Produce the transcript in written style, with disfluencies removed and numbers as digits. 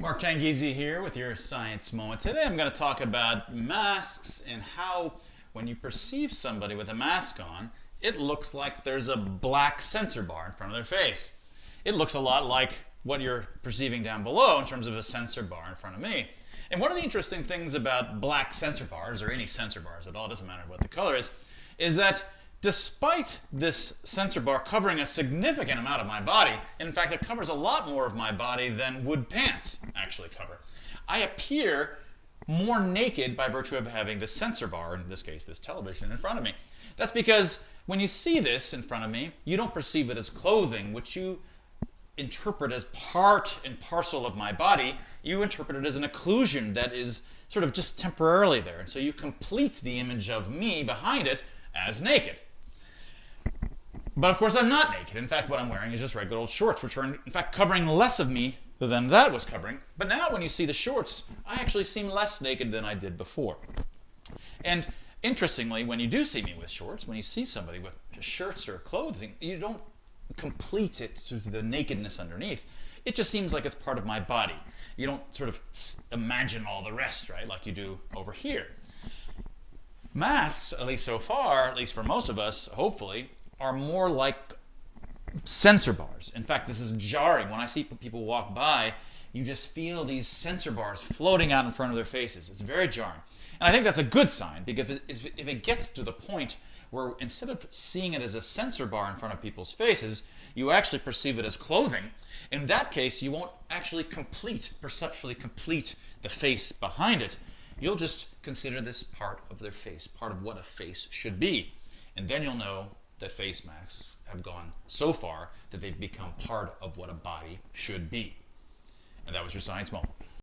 Mark Jangizi here with your Science Moment. Today I'm going to talk about masks and how when you perceive somebody with a mask on, it looks like there's a black sensor bar in front of their face. It looks a lot like what you're perceiving down below in terms of a sensor bar in front of me. And one of the interesting things about black sensor bars, or any sensor bars at all, doesn't matter what the color is that despite this sensor bar covering a significant amount of my body, in fact it covers a lot more of my body than would pants actually cover, I appear more naked by virtue of having this sensor bar, in this case this television, in front of me. That's because when you see this in front of me, you don't perceive it as clothing, which you interpret as part and parcel of my body. You interpret it as an occlusion that is sort of just temporarily there. And so you complete the image of me behind it as naked. But of course I'm not naked. In fact, what I'm wearing is just regular old shorts, which are in fact covering less of me than that was covering. But now when you see the shorts, I actually seem less naked than I did before. And interestingly, when you do see me with shorts, when you see somebody with shirts or clothing, you don't complete it to the nakedness underneath. It just seems like it's part of my body. You don't sort of imagine all the rest, right, like you do over here. Masks, at least so far, at least for most of us, hopefully, are more like sensor bars. In fact, this is jarring. When I see people walk by, you just feel these sensor bars floating out in front of their faces. It's very jarring. And I think that's a good sign, because if it gets to the point where instead of seeing it as a sensor bar in front of people's faces, you actually perceive it as clothing, in that case, you won't actually perceptually complete the face behind it. You'll just consider this part of their face, part of what a face should be. And then you'll know that face masks have gone so far that they've become part of what a body should be. And that was your Science Moment.